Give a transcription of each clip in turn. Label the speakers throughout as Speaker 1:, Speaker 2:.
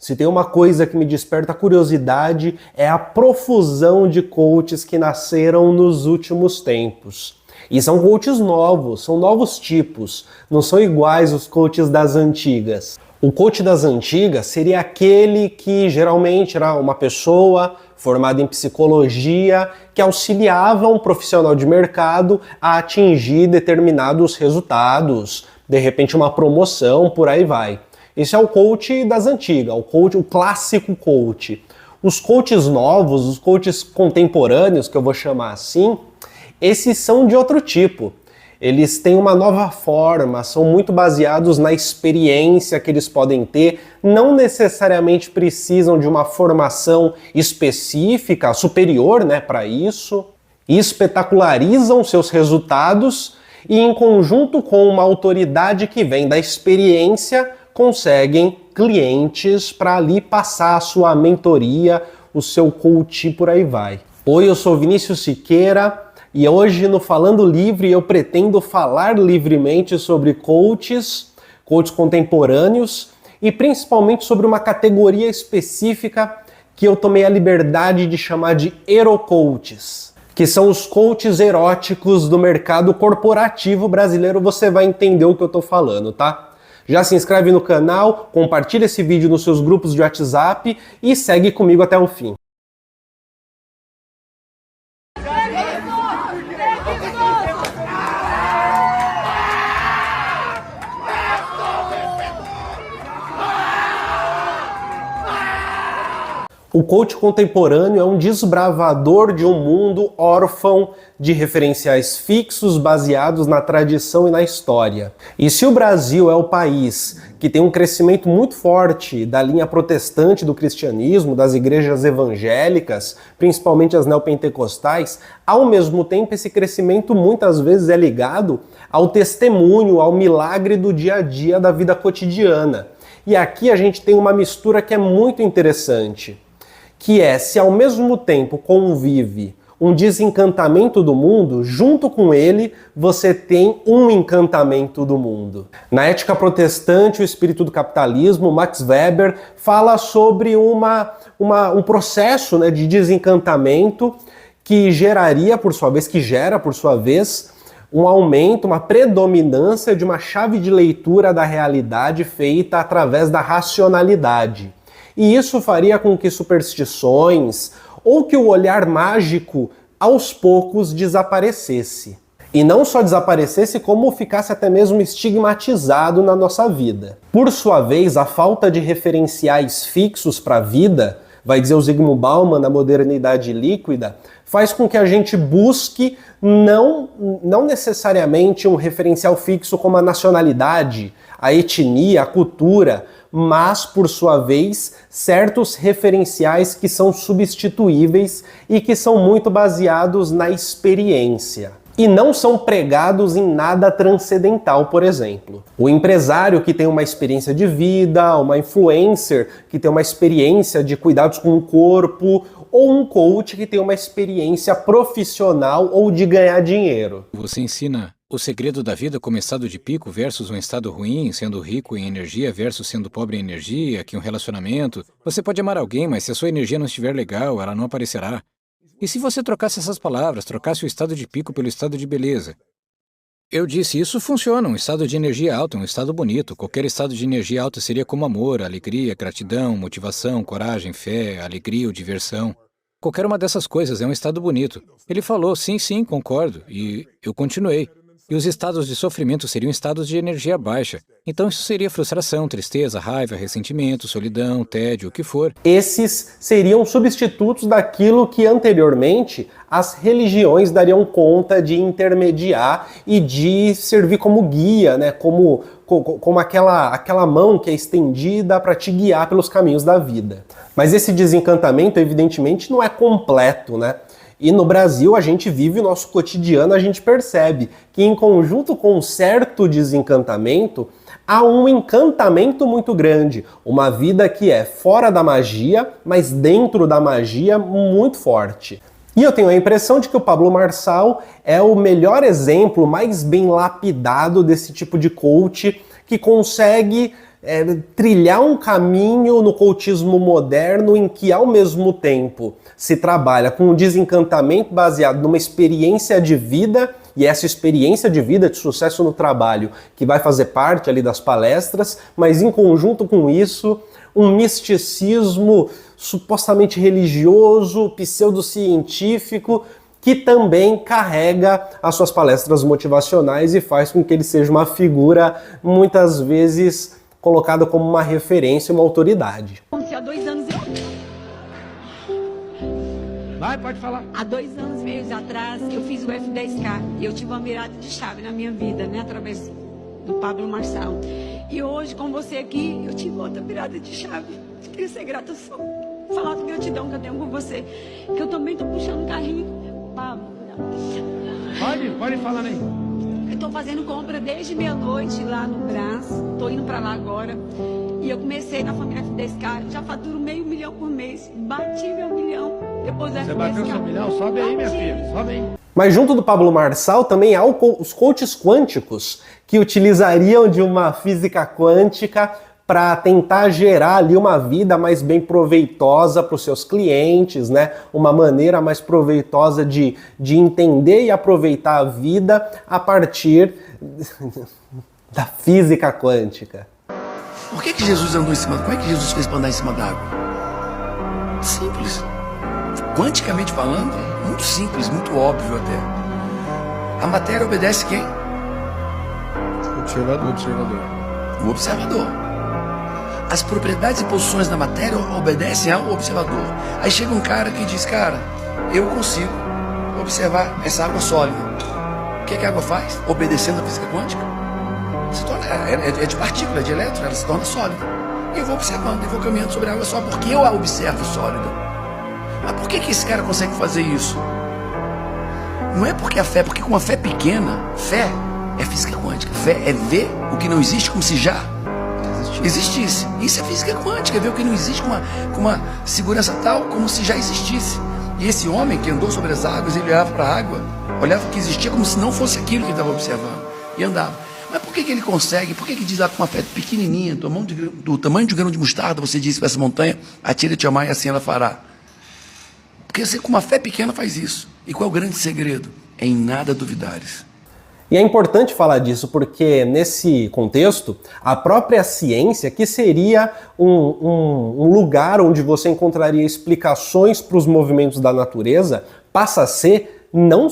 Speaker 1: Se tem uma coisa que me desperta curiosidade, é a profusão de coaches que nasceram nos últimos tempos. E são coaches novos, são novos tipos, não são iguais os coaches das antigas. O coach das antigas seria aquele que geralmente era uma pessoa formada em psicologia que auxiliava um profissional de mercado a atingir determinados resultados, de repente uma promoção, por aí vai. Esse é o coach das antigas, o clássico coach. Os coaches novos, os coaches contemporâneos, que eu vou chamar assim, esses são de outro tipo. Eles têm uma nova forma, são muito baseados na experiência que eles podem ter, não necessariamente precisam de uma formação específica, superior, né, para isso, e espetacularizam seus resultados e, em conjunto com uma autoridade que vem da experiência, conseguem clientes para ali passar a sua mentoria, o seu coach, por aí vai. Oi, eu sou Vinícius Siqueira. E hoje no Falando Livre eu pretendo falar livremente sobre coaches contemporâneos e principalmente sobre uma categoria específica que eu tomei a liberdade de chamar de erocoaches, que são os coaches eróticos do mercado corporativo brasileiro. Você vai entender o que eu tô falando, tá? Já se inscreve no canal, compartilha esse vídeo nos seus grupos de WhatsApp e segue comigo até o fim. O coach contemporâneo é um desbravador de um mundo órfão de referenciais fixos baseados na tradição e na história. E se o Brasil é o país que tem um crescimento muito forte da linha protestante do cristianismo, das igrejas evangélicas, principalmente as neopentecostais, ao mesmo tempo esse crescimento muitas vezes é ligado ao testemunho, ao milagre do dia a dia da vida cotidiana. E aqui a gente tem uma mistura que é muito interessante, que é, se ao mesmo tempo convive um desencantamento do mundo, junto com ele você tem um encantamento do mundo. Na Ética Protestante, o Espírito do Capitalismo, Max Weber fala sobre um processo, né, de desencantamento que geraria, por sua vez, que gera, por sua vez, um aumento, uma predominância de uma chave de leitura da realidade feita através da racionalidade. E isso faria com que superstições ou que o olhar mágico aos poucos desaparecesse. E não só desaparecesse, como ficasse até mesmo estigmatizado na nossa vida. Por sua vez, a falta de referenciais fixos para a vida, vai dizer o Zygmunt Bauman na Modernidade Líquida, faz com que a gente busque não necessariamente um referencial fixo como a nacionalidade, a etnia, a cultura, mas, por sua vez, certos referenciais que são substituíveis e que são muito baseados na experiência. E não são pregados em nada transcendental, por exemplo. O empresário que tem uma experiência de vida, uma influencer que tem uma experiência de cuidados com o corpo, ou um coach que tem uma experiência profissional ou de ganhar dinheiro.
Speaker 2: Você ensina o segredo da vida como estado de pico versus um estado ruim, sendo rico em energia versus sendo pobre em energia, que um relacionamento. Você pode amar alguém, mas se a sua energia não estiver legal, ela não aparecerá. E se você trocasse essas palavras, trocasse o estado de pico pelo estado de beleza? Eu disse, isso funciona, um estado de energia alta, um estado bonito. Qualquer estado de energia alta seria como amor, alegria, gratidão, motivação, coragem, fé, alegria ou diversão. Qualquer uma dessas coisas é um estado bonito. Ele falou, sim, concordo, e eu continuei. E os estados de sofrimento seriam estados de energia baixa. Então isso seria frustração, tristeza, raiva, ressentimento, solidão, tédio, o que for.
Speaker 1: Esses seriam substitutos daquilo que anteriormente as religiões dariam conta de intermediar e de servir como guia, né? Como aquela mão que é estendida para te guiar pelos caminhos da vida. Mas esse desencantamento, evidentemente, não é completo, né? E no Brasil a gente vive o nosso cotidiano, a gente percebe que em conjunto com um certo desencantamento, há um encantamento muito grande. Uma vida que é fora da magia, mas dentro da magia muito forte. E eu tenho a impressão de que o Pablo Marçal é o melhor exemplo, mais bem lapidado desse tipo de coach que consegue trilhar um caminho no cultismo moderno em que, ao mesmo tempo, se trabalha com um desencantamento baseado numa experiência de vida, e essa experiência de vida, de sucesso no trabalho, que vai fazer parte ali das palestras, mas em conjunto com isso, um misticismo supostamente religioso, pseudocientífico, que também carrega as suas palestras motivacionais e faz com que ele seja uma figura, muitas vezes, colocada como uma referência, uma autoridade.
Speaker 3: Como se há 2 anos
Speaker 4: Vai, pode falar.
Speaker 3: Há 2 anos e meio atrás, eu fiz o F10K e eu tive uma virada de chave na minha vida, né? Através do Pablo Marçal. E hoje, com você aqui, eu tive outra virada de chave. Eu queria ser grata, só falar da gratidão que eu tenho com você. Que eu também tô puxando um carrinho. Pablo,
Speaker 4: Pode falar aí.
Speaker 3: eu tô fazendo compra desde meia-noite lá no Brás. Tô indo pra lá agora. E eu comecei na família F10K, já faturo R$500 mil por mês. Bati meu milhão. Depois da
Speaker 4: Você
Speaker 3: F10K.
Speaker 4: bateu seu milhão? Sobe aí, minha filha. Sobe aí.
Speaker 1: Mas junto do Pablo Marçal também há os coaches quânticos que utilizariam de uma física quântica para tentar gerar ali uma vida mais bem proveitosa para os seus clientes, né? Uma maneira mais proveitosa de entender e aproveitar a vida a partir da física quântica.
Speaker 5: Por que Jesus andou em cima? Como é que Jesus fez para andar em cima d'água? Simples. Quanticamente falando, muito simples, muito óbvio até. A matéria obedece quem? O observador. As propriedades e posições da matéria obedecem ao observador. Aí chega um cara que diz, cara, eu consigo observar essa água sólida. O que a água faz? Obedecendo a física quântica. Se torna, é de partícula, é de elétron, ela se torna sólida. E eu vou observando, eu vou caminhando sobre a água sólida, porque eu a observo sólida. Mas por que esse cara consegue fazer isso? Não é porque a fé, porque com uma fé pequena, fé é física quântica. Fé é ver o que não existe como se já existisse. Isso é física quântica, é ver o que não existe com uma segurança tal como se já existisse. E esse homem que andou sobre as águas, ele olhava para a água, olhava o que existia como se não fosse aquilo que ele estava observando. E andava. Mas por que ele consegue? Por que diz lá com uma fé pequenininha, do tamanho de um grão de mostarda, você disse para essa montanha, atira-te ao mar e assim ela fará? Porque você com uma fé pequena faz isso. E qual é o grande segredo? É em nada duvidares.
Speaker 1: E é importante falar disso porque, nesse contexto, a própria ciência, que seria um lugar onde você encontraria explicações para os movimentos da natureza, passa a ser não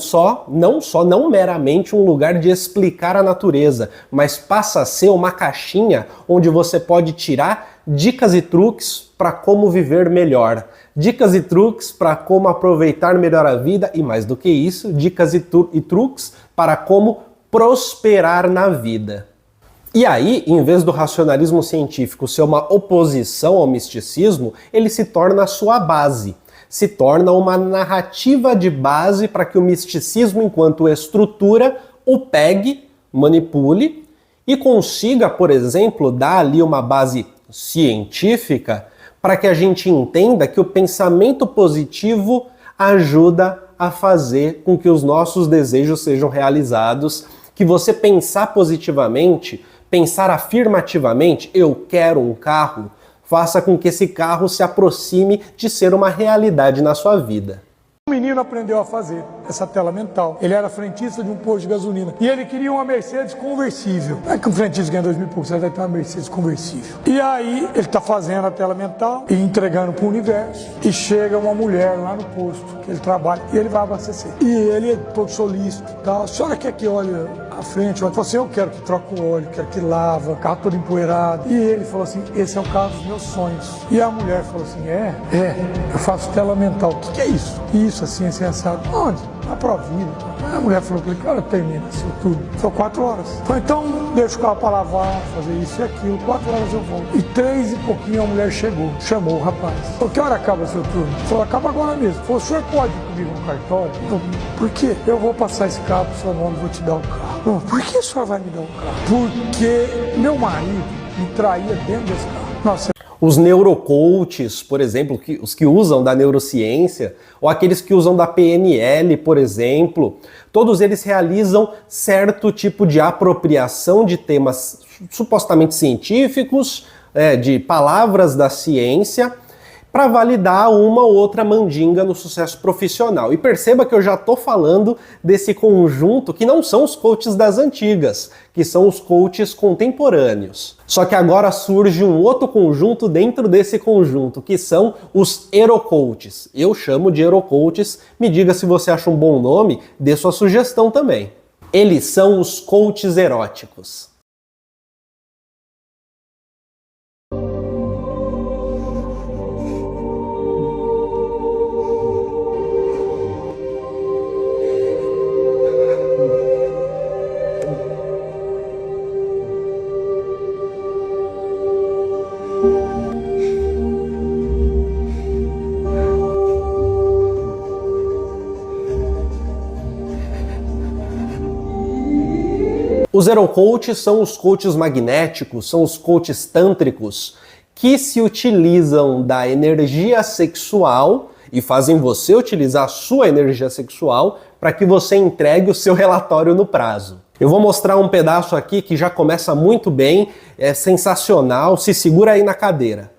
Speaker 1: meramente um lugar de explicar a natureza, mas passa a ser uma caixinha onde você pode tirar dicas e truques para como viver melhor. Dicas e truques para como aproveitar melhor a vida e, mais do que isso, dicas e truques para como prosperar na vida. E aí, em vez do racionalismo científico ser uma oposição ao misticismo, ele se torna a sua base. Se torna uma narrativa de base para que o misticismo, enquanto estrutura, o pegue, manipule e consiga, por exemplo, dar ali uma base científica para que a gente entenda que o pensamento positivo ajuda a fazer com que os nossos desejos sejam realizados, que você pensar positivamente, pensar afirmativamente, eu quero um carro, faça com que esse carro se aproxime de ser uma realidade na sua vida.
Speaker 6: O menino aprendeu a fazer essa tela mental. Ele era frentista de um posto de gasolina. E ele queria uma Mercedes conversível. Não é que um frentista ganha 2.000 por cento, vai ter uma Mercedes conversível. E aí, ele está fazendo a tela mental e entregando para o universo. E chega uma mulher lá no posto que ele trabalha e ele vai abastecer. E ele é todo solícito e tal. A senhora quer que olhe à frente? Ela falou assim, eu quero que troque o óleo, quero que lava, o carro todo empoeirado. E ele falou assim, esse é o carro dos meus sonhos. E a mulher falou assim, eu faço tela mental. O que é isso? Isso, assim, assado. Onde? Na provinha. A mulher falou para ele, que hora termina isso tudo? São 4 horas. Falei, então deixa o carro para lavar, fazer isso e aquilo, 4 horas eu volto. E 3 e pouquinho a mulher chegou, chamou o rapaz. Falou, que hora acaba o seu turno? Falou, acaba agora mesmo. Falou, o senhor pode ir comigo no cartório? Falou, por quê? Eu vou passar esse carro pro seu nome e vou te dar o carro. Falou, por que o senhor vai me dar o carro? Porque meu marido me traía dentro desse carro. Nossa.
Speaker 1: Os neurocoaches, por exemplo, os que usam da neurociência, ou aqueles que usam da PNL, por exemplo, todos eles realizam certo tipo de apropriação de temas supostamente científicos, de palavras da ciência, para validar uma ou outra mandinga no sucesso profissional. E perceba que eu já estou falando desse conjunto que não são os coaches das antigas, que são os coaches contemporâneos. Só que agora surge um outro conjunto dentro desse conjunto, que são os erocoaches. Eu chamo de erocoaches, me diga se você acha um bom nome, dê sua sugestão também. Eles são os coaches eróticos. Os erocoaches são os coaches magnéticos, são os coaches tântricos que se utilizam da energia sexual e fazem você utilizar a sua energia sexual para que você entregue o seu relatório no prazo. Eu vou mostrar um pedaço aqui que já começa muito bem, é sensacional, se segura aí na cadeira.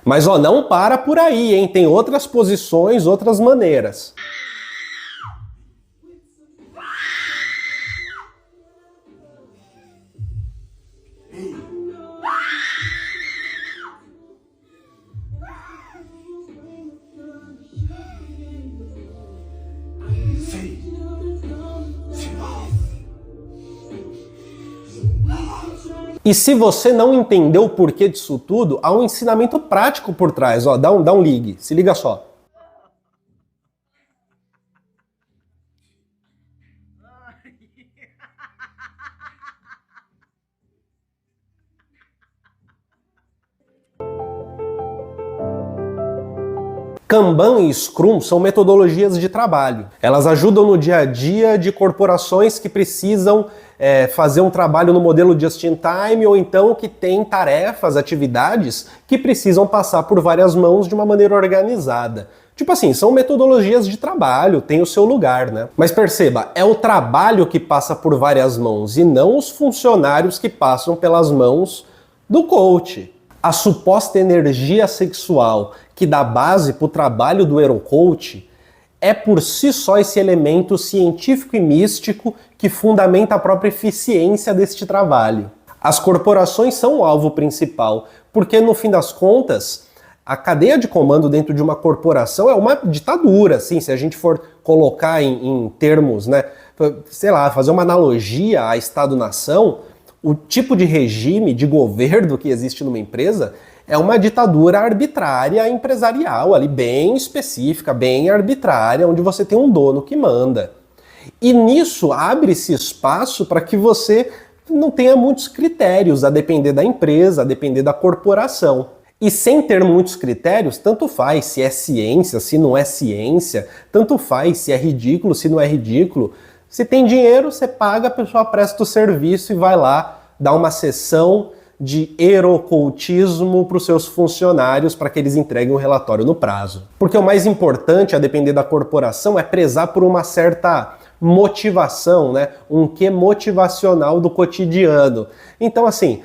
Speaker 1: Mas ó, não para por aí, hein? Tem outras posições, outras maneiras. E se você não entendeu o porquê disso tudo, há um ensinamento prático por trás. Ó, dá um ligue, se liga só. Kanban e Scrum são metodologias de trabalho. Elas ajudam no dia a dia de corporações que precisam fazer um trabalho no modelo just-in-time ou então que tem tarefas, atividades que precisam passar por várias mãos de uma maneira organizada. Tipo assim, são metodologias de trabalho, tem o seu lugar, né? Mas perceba, é o trabalho que passa por várias mãos e não os funcionários que passam pelas mãos do coach. A suposta energia sexual que dá base para o trabalho do erocoach é por si só esse elemento científico e místico que fundamenta a própria eficiência deste trabalho. As corporações são o alvo principal, porque no fim das contas, a cadeia de comando dentro de uma corporação é uma ditadura, assim, se a gente for colocar em termos, né, sei lá, fazer uma analogia a Estado-nação, o tipo de regime, de governo que existe numa empresa é uma ditadura arbitrária empresarial, ali bem específica, bem arbitrária, onde você tem um dono que manda. E nisso abre-se espaço para que você não tenha muitos critérios, a depender da empresa, a depender da corporação. E sem ter muitos critérios, tanto faz se é ciência, se não é ciência, tanto faz se é ridículo, se não é ridículo. Se tem dinheiro, você paga, a pessoa presta o serviço e vai lá dar uma sessão de erocultismo para os seus funcionários para que eles entreguem um relatório no prazo. Porque o mais importante, a depender da corporação, é prezar por uma certa motivação, né? Um quê motivacional do cotidiano. Então, assim,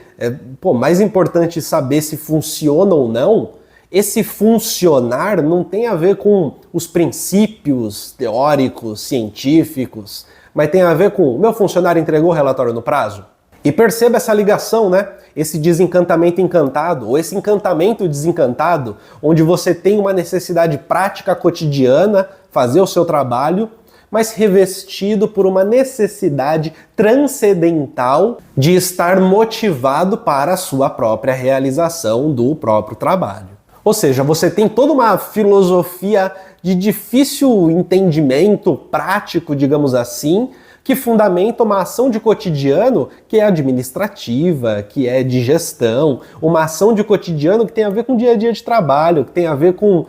Speaker 1: mais importante saber se funciona ou não, esse funcionar não tem a ver com os princípios teóricos, científicos, mas tem a ver com o meu funcionário entregou o relatório no prazo? E perceba essa ligação, né? Esse desencantamento encantado, ou esse encantamento desencantado, onde você tem uma necessidade prática cotidiana, fazer o seu trabalho, mas revestido por uma necessidade transcendental de estar motivado para a sua própria realização do próprio trabalho. Ou seja, você tem toda uma filosofia de difícil entendimento prático, digamos assim, que fundamenta uma ação de cotidiano que é administrativa, que é de gestão, uma ação de cotidiano que tem a ver com o dia a dia de trabalho, que tem a ver com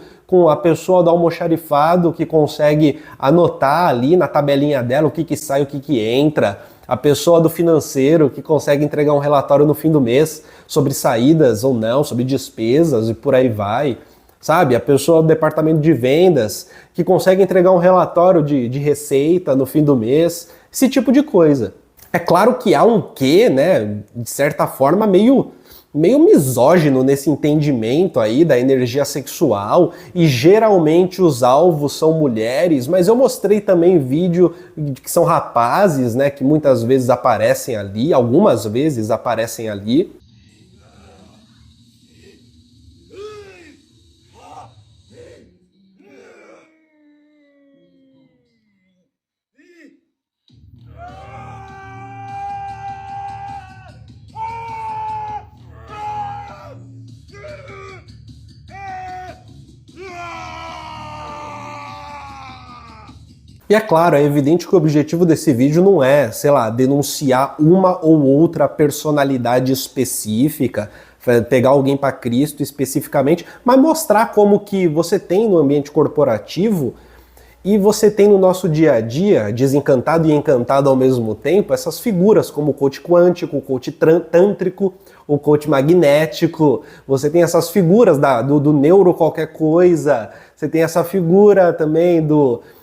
Speaker 1: a pessoa do almoxarifado que consegue anotar ali na tabelinha dela o que sai, o que entra, a pessoa do financeiro que consegue entregar um relatório no fim do mês sobre saídas ou não, sobre despesas e por aí vai, sabe? A pessoa do departamento de vendas que consegue entregar um relatório de receita no fim do mês, esse tipo de coisa. É claro que há um quê, né, de certa forma, meio misógino nesse entendimento aí da energia sexual, e geralmente os alvos são mulheres, mas eu mostrei também vídeo que são rapazes, né, que muitas vezes aparecem ali, algumas vezes aparecem ali. E é claro, é evidente que o objetivo desse vídeo não é, sei lá, denunciar uma ou outra personalidade específica, pegar alguém para Cristo especificamente, mas mostrar como que você tem no ambiente corporativo e você tem no nosso dia a dia, desencantado e encantado ao mesmo tempo, essas figuras como o coach quântico, o coach tântrico, o coach magnético, você tem essas figuras do neuro qualquer coisa, você tem essa figura também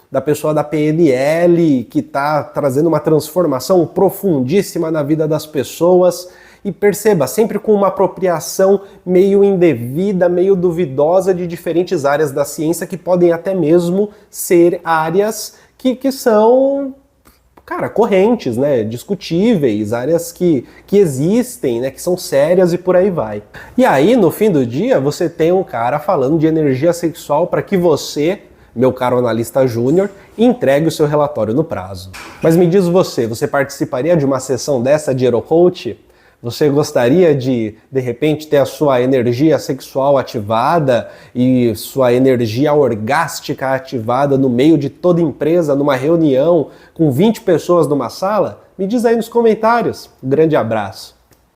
Speaker 1: da pessoa da PNL, que está trazendo uma transformação profundíssima na vida das pessoas. E perceba, sempre com uma apropriação meio indevida, meio duvidosa de diferentes áreas da ciência, que podem até mesmo ser áreas que são, cara, correntes, né, discutíveis, áreas que existem, né, que são sérias e por aí vai. E aí, no fim do dia, você tem um cara falando de energia sexual para que você, meu caro analista júnior, entregue o seu relatório no prazo. Mas me diz você participaria de uma sessão dessa de Hero-Coach? Você gostaria de repente, ter a sua energia sexual ativada e sua energia orgástica ativada no meio de toda empresa, numa reunião, com 20 pessoas numa sala? Me diz aí nos comentários. Um grande abraço.